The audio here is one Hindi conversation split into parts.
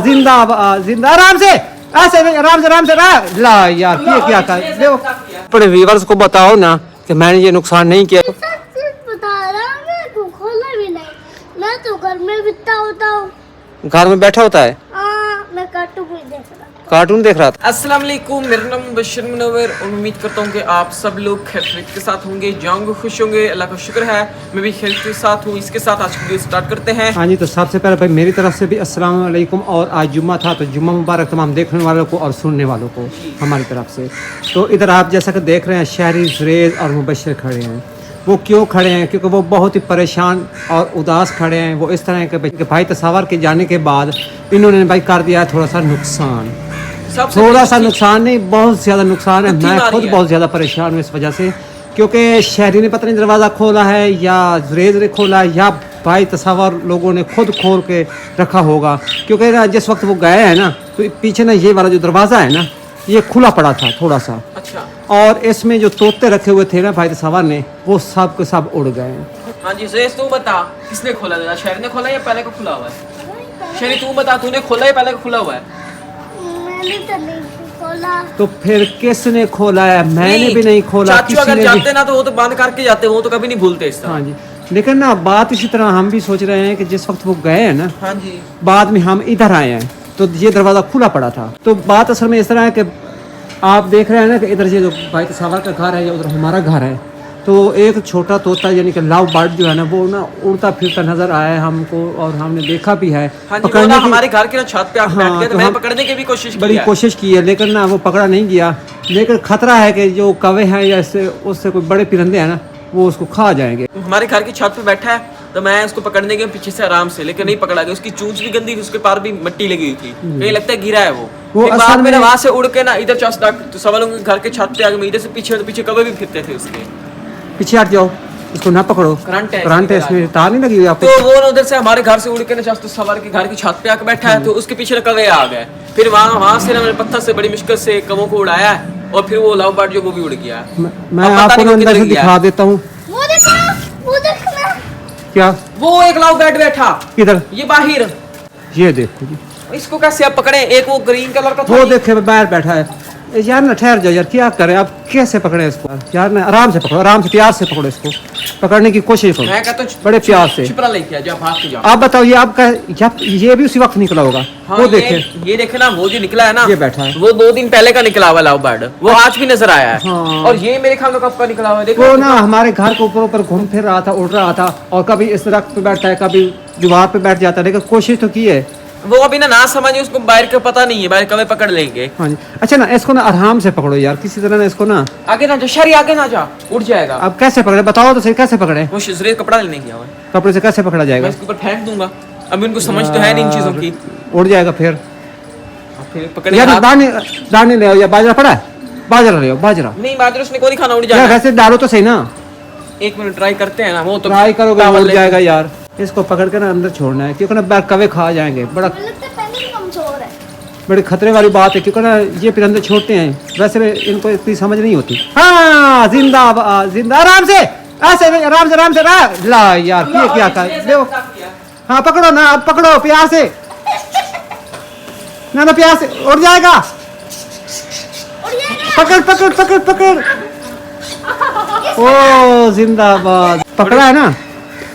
हाँ जिंदाबाद जिंदा आराम से ऐसे नहीं, आराम से ला यार ये क्या कर देखो। अपने व्यूअर्स को बताओ ना कि मैंने ये नुकसान नहीं किया। बता रहा मैं तो खोला भी नहीं, मैं तो घर में बिता होता हूँ। घर में बैठा होता है, मैं कार्टून भी देख रहा था। कार्टून देख रहा था। अस्सलाम वालेकुम, मेरा नाम मुबश्शिर मुनव्वर और उम्मीद करता हूँ कि आप सब लोग खैरियत के साथ होंगे, जाऊँगे खुश होंगे। अल्लाह का शुक्र है मैं भी खैरियत के साथ हूँ। इसके साथ आज की वीडियो स्टार्ट करते हैं। हाँ जी, तो सबसे पहले भाई मेरी तरफ से भी अस्सलाम वालेकुम। और आज जुम्मा था तो जुम्मा मुबारक तमाम देखने वालों को और सुनने वालों को हमारी तरफ से। तो इधर आप जैसा कि देख रहे हैं शहरी जुरेज और मुबश्शिर खड़े हैं। वो क्यों खड़े हैं? क्योंकि वो बहुत ही परेशान और उदास खड़े हैं। वो इस तरह के भाई तस्वर के जाने के बाद इन्होंने भाई कर दिया थोड़ा सा नुकसान। थोड़ा सा नुकसान नहीं, बहुत ज़्यादा नुकसान है। मैं खुद बहुत ज़्यादा परेशान हूँ इस वजह से, क्योंकि शहरी ने पता नहीं दरवाज़ा खोला है या जुरेज ने खोला है या भाई तस्वर लोगों ने खुद खोल के रखा होगा। क्योंकि ना जिस वक्त वो गए हैं ना तो पीछे ना ये वाला जो दरवाज़ा है ना ये खुला पड़ा था थोड़ा सा। अच्छा। और इसमें जो तोते रखे हुए थे ना भाई तस्वर ने, वो सब के सब उड़ गए। हाँ जी जुरेज, तू बता किसने खोला था? शहरी ने खोला या पहले का खुला हुआ है? शहरी तू बता, तूने खोला या पहले का खुला हुआ है? मैंने तो नहीं खोला। तो फिर किसने खोला है? मैंने भी नहीं खोला। चाचू अगर जाते ना तो वो तो बंद करके जाते, वो तो कभी नहीं भूलते इस तरह। हाँ जी, लेकिन ना बात इसी तरह हम भी सोच रहे हैं कि जिस वक्त वो गए हैं ना, हाँ जी, बाद में हम इधर आए हैं तो ये दरवाज़ा खुला पड़ा था। तो बात असल में इस तरह है कि आप देख रहे हैं ना कि इधर ये जो भाई तस्वर का घर है या उधर हमारा घर है, तो एक छोटा तोता यानी कि लव बर्ड जो है ना वो ना उड़ता फिरता नजर आया है हमको और हमने देखा भी है। हाँ जी, वो ना हमारे घर के ना छत पे आके बैठ गया, तो मैंने पकड़ने की भी बड़ी कोशिश की है, लेकिन ना वो पकड़ा नहीं गया। लेकिन खतरा है कि जो कौवे हैं या उससे कोई बड़े परिंदे हैं ना वो उसको खा जाएंगे। हमारे घर की छत पे बैठा है तो मैं उसको पकड़ने गया पीछे से आराम से, लेकिन नहीं पकड़ा गया। उसकी चूंच भी गंदी थी, उसके पार भी मिट्टी लगी हुई थी, कहीं लगता है गिरा है वो असल में वहां से उड़ के ना इधर चस्ता तो सवालों के घर के छत पे आ गया। इधर से पीछे कौवे भी फिरते थे उसके पीछे हट जाओ, इसको ना पकड़ो, करंट है इसमें, तार नहीं लगी हुई आपको। तो वो उधर से हमारे घर से उड़ के ना जस्ट सवार के घर की छत पे आके बैठा है, तो उसके पीछे कौवे आ गए। फिर वहां से ना मैंने पत्थर से बड़ी मुश्किल से कौवों को उड़ाया और फिर वो लव बर्ड जो वो भी उड़ गया। मैं आपको अंदर से दिखा देता हूँ। वो देखना क्या? वो एक लव बर्ड बैठा किधर? ये बाहर, ये देखो जी। इसको कैसे आप पकड़े? एक वो ग्रीन कलर का था, वो देखे बाहर बैठा है। यार ना ठहर जाओ यार, क्या करें आप? कैसे पकड़े इसको यार? ना आराम से पकड़ो, आराम से प्यार से पकड़ो इसको, पकड़ने की कोशिश करो। मैं कहता हूं बड़े प्यार से। छिपरा लेके आ जा, भाग के जा। आप बताओ ये आपका ये भी उसी वक्त निकला होगा? हाँ, वो देखे, ये देखे ना, वो जो निकला है ना, ये बैठा है, वो 2 दिन पहले का निकला हुआ लव बर्ड, वो आज भी नजर आया है। हाँ। और ये मेरे ख्याल में कब का निकला हुआ है, देखो वो ना हमारे घर के ऊपर घूम फिर रहा था, उड़ रहा था, और कभी इस दरख्त पे बैठता है, कभी दीवार पे बैठ जाता है, लेकिन कोशिश तो की है। वो अभी ना समझे, उसको बाहर का पता नहीं है, बाहर कभी पकड़ लेंगे। हाँ जी। अच्छा ना इसको ना आराम से पकड़ो यार, किसी तरह ना इसको ना आगे ना जा, शरी आगे ना जा, उड़ जाएगा। अब कैसे पकड़े बताओ तो सही, कैसे पकड़े? वो शरीर कपड़ा लेने गया हुआ है, कपड़े से कैसे पकड़ा जाएगा? मैं इसके ऊपर फेंक दूंगा। अभी उनको समझ तो है नहीं इन चीजों की, उड़ जाएगा फिर पकड़े यार। दाने ले आओ या बाजरा पड़ा है? बाजरा ले आओ, बाजरा नहीं, बाजरा उसने कोई खाना, उड़ यार। जाएगा। वैसे डालो तो सही ना, 1 मिनट ट्राई करते हैं ना, वो तो ट्राई करोगे उड़ जाएगा यार। इसको पकड़ के ना अंदर छोड़ना है, क्योंकि ना बैर कवे खा जाएंगे। बड़ा बड़ी खतरे वाली बात है, क्योंकि ना ये परिंदे छोड़ते हैं, वैसे में इनको इतनी समझ नहीं होती। हाँ जिंदाबाद जिंदा आराम से ऐसे नहीं, आराम से ला यार ये क्या कर देखो। हाँ पकड़ो ना, अब पकड़ो प्यार से, ना प्यार से उड़ जाएगा। पकड़ ओ जिंदाबाद, पकड़ा है ना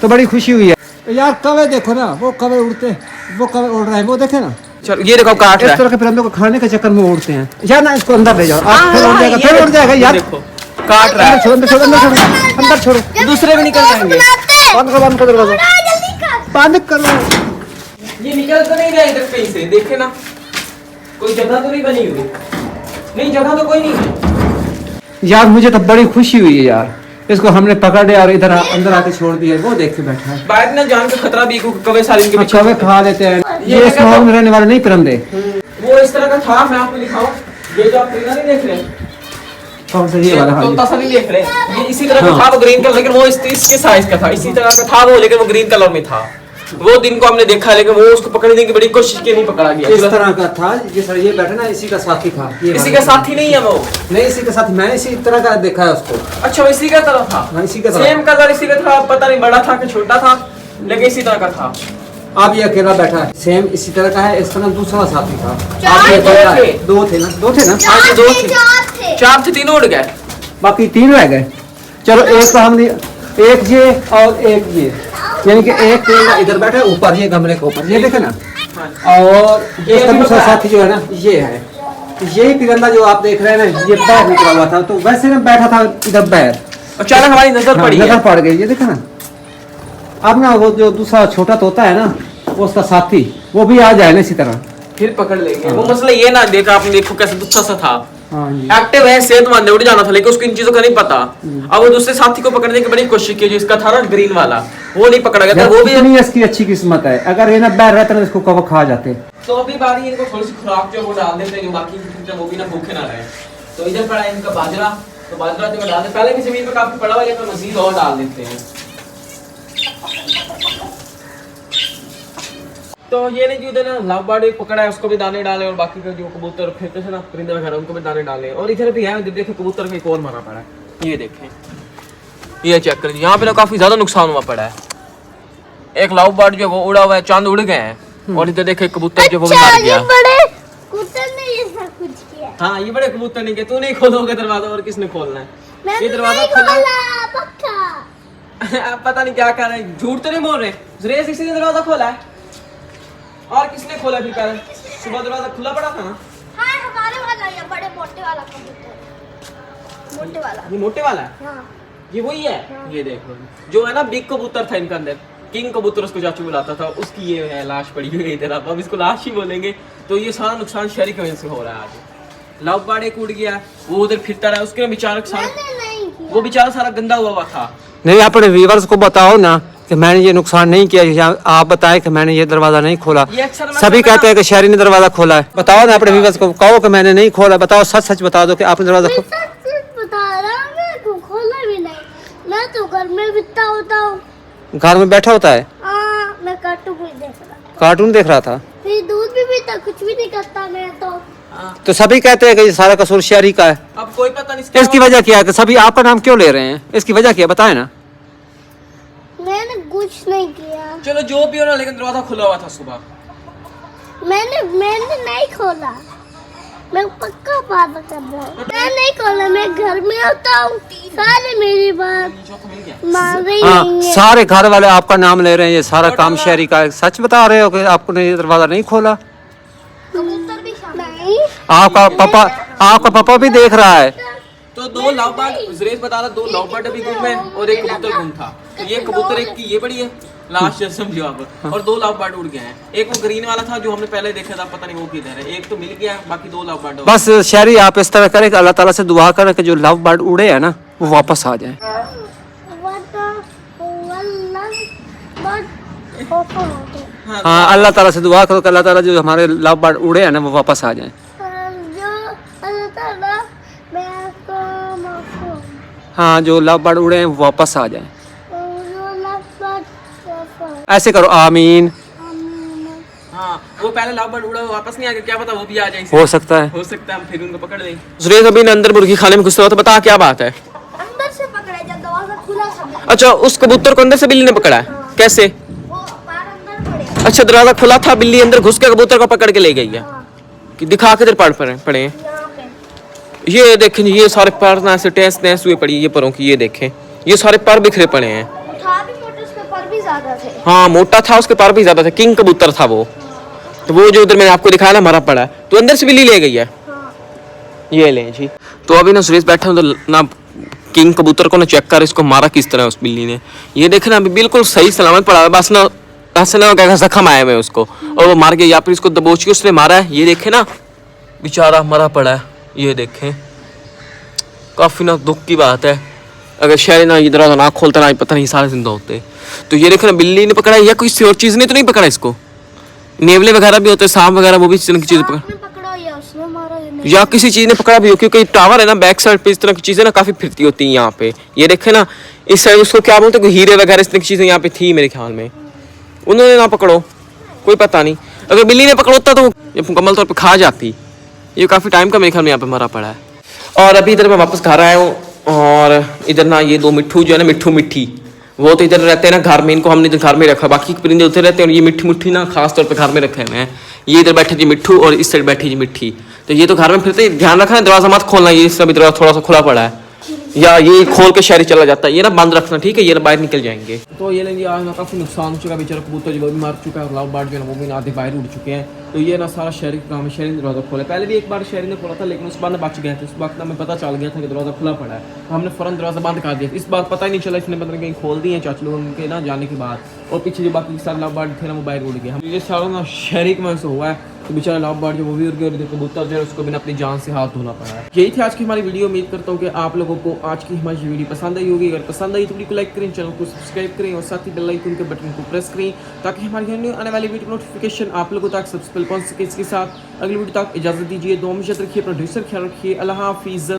तो बड़ी खुशी हुई है यार। कवे देखो ना, वो कवे उड़ते, वो कवे उड़ रहे हैं, वो देखे ना। चलो ये देखो काट रहा है। इस तरह के परिंदों को खाने के चक्कर में उड़ते हैं यार। ना इसको अंदर ले जाओ, फिर उड़ जाएगा यार। देखो काट रहा है, अंदर छोड़ो, दूसरे भी निकल जाएंगे। बंद कर दरवाजा, बंद करो। ये निकल तो नहीं रहा इधर कहीं से, देखे ना कोई जगह तो नहीं बनी हुई, नहीं जगह तो कोई नहीं है यार। मुझे तो बड़ी खुशी हुई है यार, इसको हमने पकड़ लिया और इधर अंदर आके छोड़ दिया। वो देख के बैठा है, बाहर ना जान का खतरा भी, कवे सारे इनके पीछे कवे खा लेते हैं। ये इस माहौल में रहने वाले नहीं परिंदे। वो इस तरह का था, मैं आपको दिखाऊं, ये जो आप परिंदा नहीं देख रहे, कौन सा ये वाला? तोता सा नहीं देख रहे, ये इसी तरह का था, वो ग्रीन कलर, लेकिन वो इसके साइज का था, इसी तरह का था वो, लेकिन वो ग्रीन कलर में था। वो दिन को हमने देखा, लेकिन वो उसको पकड़ने की बड़ी कोशिश की, नहीं पकड़ा गया। इस तरह का था, जिस तरह ये बैठा ना, इसी का साथी था। इसी का साथी नहीं है वो, नहीं इसी का साथी, मैंने इसी तरह का देखा है उसको। अच्छा, इसी का तरह था, इसी का सेम कलर इसी का था, पता नहीं बड़ा था कि छोटा था, लेकिन इसी तरह का था। अब ये अकेला बैठा है, सेम इसी तरह का है। इसका ना दूसरा साथी था। चार अब ये थे। बड़ा है। दो थे ना हाँ, तो दो थे। चार थे। 4 थे, 3 उड़ गए। बाकी 3 रह गए। चलो एक तो हमने, एक ये और एक ये, यानी कि एक तिरंगा इधर बैठा है ऊपर, ये गमले के ऊपर, ये देखे ना। और इसका दूसरा साथी जो है ना ये है, यही तिरंगा जो आप देख रहे हैं ना, ये बाहर निकला हुआ था। तो वैसे ना बैठा था इधर बाहर, अचानक हमारी नजर हाँ, पड़ी नजर है। पड़ गई, ये देखा ना। अब ना वो जो दूसरा छोटा तोता है ना, वो उसका साथी, वो भी आ जाए ना इसी तरह। फिर पकड़ लेंगे। वो मसला ये ना, देखा आपने, देखो कैसे गुस्सा सा था। हाँ जी। एक्टिव है, सेहतमंद है, उड़ जाना था, लेकिन उसको इन चीजों का नहीं पता। अब वो दूसरे साथी को पकड़ने की बड़ी कोशिश की, जो इसका था ना ग्रीन वाला, वो नहीं पकड़ा गया था। वो भी इतनी इसकी अच्छी किस्मत है, अगर ये ना बैठ रहता ना इसको कब खा जाते। तो अभी बारी इनको थोड़ी सी खुराक जो है वो डाल देते हैं, जो बाकी जो वो भी ना भूखे ना रहे। तो इधर पड़ा है इनका बाजरा, तो बाजरा जो डाल देते, पहले भी जमीन पे काफी पड़ा हुआ है, लेकिन मजीद और डाल देते हैं। तो ये नहीं कि उधर ना लव बर्ड एक पकड़ा है, उसको भी दाने डाले, और बाकी का जो कबूतर फिरते थे ना परिंदे वगैरह, उनको भी दाने डाले। और इधर भी है, देखिए कबूतर का एक और मरा पड़ा है, ये देखें, ये चेक करें, यहाँ पे ना काफी ज्यादा नुकसान हुआ पड़ा है। एक लव बर्ड जो है वो उड़ा हुआ है, चांद उड़ गए हैं, और इधर देखे कबूतर जो वो भी मर गया। बड़े कबूतर ने ये सब कुछ किया। हाँ, ये बड़े कबूतर नहीं के, तू नहीं खोलोगे दरवाजा, और किसने खोलना है? मैंने ये दरवाजा नहीं खुला, खोला, पक्का। आप पता नहीं क्या कर रहे हैं, झूठ तो नहीं बोल रहे। जुरेज किसी ने दरवाजा खोला है, और किसने खोला फिर? पहले सुबह दरवाजा खुला पड़ा था ना। हाँ, हमारे वाला, ये बड़े मोटे वाला कबूतर, मोटे वाला। ये मोटे वाला है, हाँ। ये वही है। ये देखो, जो है ना बिग कबूतर था इनके अंदर, किंग कबूतर उसको चाचू बुलाता था, उसकी ये है लाश पड़ी हुई है इधर। अब इसको लाश ही बोलेंगे। तो ये सारा नुकसान शहरी की वजह से हो रहा है आज। लव बर्ड एक उड़ गया, वो उधर फिरता रहा, उसके बेचारा सारा, मैंने नहीं किया। वो बेचारा सारा गंदा हुआ था। नहीं, अपने व्यूअर्स को बताओ ना कि मैंने ये नुकसान नहीं किया, या आप बताएं कि मैंने ये दरवाजा नहीं खोला। ये अक्सर मैं सभी कहते हैं कि शहरी ने दरवाजा खोला है। बताओ ना अपने व्यूअर्स को, कहो कि मैंने नहीं खोला। बताओ, सच सच बता दो कि आपने दरवाजा मैं सच बता रहा हूँ, मैं को खोला भी नहीं। मैं तो घर में बिता होता हूँ। घर में बैठा होता है, हाँ, मैं कार्टून भी देख रहा था, कार्टून देख रहा था। फिर दूध भी पीता, कुछ भी नहीं करता मैं तो। तो सभी कहते हैं कि ये सारा कसूर शहरी का है। अब कोई पता नहीं इसकी वजह क्या है कि सभी आपका नाम क्यों ले रहे हैं? इसकी वजह क्या है, बताएं ना। मैंने कुछ नहीं किया। चलो जो भी हो ना, लेकिन दरवाजा खुला हुआ था सुबह। मैंने नहीं खोला, मैं पक्का बात कर रहा हूँ। मैं नहीं खोला, मैं घर में होता हूँ, सारे मेरी बात मान रही हाँ, नहीं है। सारे घर वाले आपका नाम ले रहे हैं, ये सारा काम शहरी का है। सच बता रहे हो कि आपने ये दरवाजा नहीं खोला? कबूतर भी नहीं। आपका पापा भी देख रहा है। तो 2 लव बर्ड, जुरेज बता रहा, 2 लव बर्ड अभी गुम है, और एक कबूतर गुम था। तो ये कबूतर एक की ये बड़ी है लाश, समझो आप, और 2 लव बर्ड उड़ गए हैं। एक वो ग्रीन वाला था जो हमने पहले देखा था, पता नहीं वो किधर है। एक तो मिल गया, बाकी 2 लव बर्ड। बस शहरी आप इस तरह करें कि अल्लाह ताला से दुआ करें कि जो लव बर्ड उड़े हैं ना, वो वापस आ जाएं। हाँ, अल्लाह ताला से दुआ करो कि अल्लाह ताला जो हमारे लव बर्ड उड़े हैं ना, वो वापस आ जाएं। हाँ, जो लव बर्ड उड़े हैं वो वापस आ जाएं। ऐसे करो, आमीन। हाँ, वो पहले लव बर्ड उड़ा, वो वापस नहीं आ गया, क्या पता वो भी आ जाए। हो सकता है। हो सकता है, हम फिर उनको पकड़ लें। जुरेज अभी अंदर मुर्गी खाने में घुसा हुआ था, बता क्या बात है? अंदर से पकड़ा, जब दरवाजा खुला था। अच्छा, उस कबूतर को अंदर से बिल्ली ने पकड़ा है? कैसे? वो पैर अंदर पड़े। अच्छा, दरवाजा खुला था, बिल्ली अंदर घुस के कबूतर को पकड़ के ले गई है। कि दिखा के इधर पड़े हैं। यहाँ पे ये देखें, ये सारे पैर ना ऐसे टेंस हुए पड़ी, ये पैरों की, ये देखें, ये सारे पैर बिखरे पड़े हैं। था भी मोटे, उसके पर भी ज्यादा थे। हाँ, मोटा था, उसके पैर भी ज्यादा थे, किंग कबूतर था वो। तो वो जो उधर मैंने आपको दिखाया ना, मरा पड़ा है, तो अंदर से बिल्ली ले गई है। ये लें जी। तो अभी ना सुरेश बैठा हूँ, तो ना किंग कबूतर को ना चेक कर, इसको मारा किस तरह उस बिल्ली ने। ये देखे ना, अभी बिल्कुल सही सलामत पड़ा है, बस ना ऐसे ना क्या जख्म आए हुए उसको, और वो मार गया, या फिर इसको दबोच के उसने मारा है। ये देखे ना, बेचारा मरा पड़ा है। ये देखें, काफी ना दुख की बात है। अगर शहरी ना ये दरवाजा ना खोलता ना, पता नहीं सारे जिंदा होते। तो ये देखे ना, बिल्ली ने पकड़ा, या कोई और चीज ने तो नहीं पकड़ा इसको। नेवले वगैरह भी होते हैं, सांप वगैरह, वो भी इस तरह की चीज पकड़ा, या उसने मारा, या किसी चीज ने पकड़ा भी हो, क्योंकि टावर है ना बैक साइड पे, इस तरह की चीजें ना काफी फिरती होती हैं यहाँ पे। ये देखे ना, इस साइड उसको क्या बोलते हैं, हीरे वगैरह इस तरह की चीजें यहाँ पे थी मेरे ख्याल में। उन्होंने ना पकड़ो, कोई पता नहीं। अगर बिल्ली ने पकड़ोता तो ये मुकम्मल तौर पर खा जाती। ये काफी टाइम का मेरे ख्याल में यहाँ पे मरा पड़ा है। और अभी इधर मैं वापस घर आया हूँ, और इधर ना ये 2 मिट्ठू जो है ना, मिट्ठू मिट्ठी, वो तो इधर रहते हैं ना घर में, इनको हमने इधर घर में रखा, बाकी परिंदे उधर रहते हैं और ये मिट्टी मुट्ठी ना खास तौर पे घर में रखे हुए हैं। ये इधर बैठे जी मिट्ठू और इस साइड बैठी जी मिट्ठी, तो ये तो घर में फिरते, ध्यान रखना दरवाजा मत खोलना, ये सब दरवाजा थोड़ा सा खुला पड़ा है या ये खोल के शहरी चला जाता है, ये ना बंद रखना ठीक है, ये ना बाहर निकल जाएंगे। तो ये लेंगे आज ना काफ़ी नुकसान हो चुका, बेचारा कबूतर जो वो भी मार चुका है और लव बर्ड जो है वो भी आधे बाहर उड़ चुके हैं। तो ये ना सारा शहरी का काम है, शहरी ने दरवाजा खोला, पहले भी एक बार शहरी ने खोला था लेकिन उस बार ना बच गया था, उस वक्त हमें पता चल गया था कि दरवाजा खुला पड़ा है, तो हमने फ़ौरन दरवाजा बंद कर दिया। इस बार पता ही नहीं चला, इसने पता नहीं कहीं खोल दिए चाचा लोगों के ना जाने के बाद, और पीछे जो बाकी सारे लव बर्ड थे ना वो बाहर उड़ गए। हम ये सारा ना शहरी की वजह से हुआ है, तो बेचारा लव बर्ड जो वो भी उड़ गया और इधर कबूतर जो है उसको भी अपनी जान से हाथ धोना पड़ा है। यही थी आज की हमारी वीडियो, उम्मीद करता हूँ कि आप लोगों को आज की हमारी वीडियो पसंद आई होगी। अगर पसंद आई तो वीडियो को लाइक करें, चैनल को सब्सक्राइब करें और साथ ही बेल आइकन के बटन को प्रेस करें ताकि हमारी न्यू आने वाली वीडियो नोटिफिकेशन आप लोगों तक सबसे पहले पहुंच सके। इसके साथ अगली वीडियो तक इजाजत दीजिए, दुआ में याद रखिए, प्रोड्यूसर ख्याल रखिए, अल्लाह हाफिज़।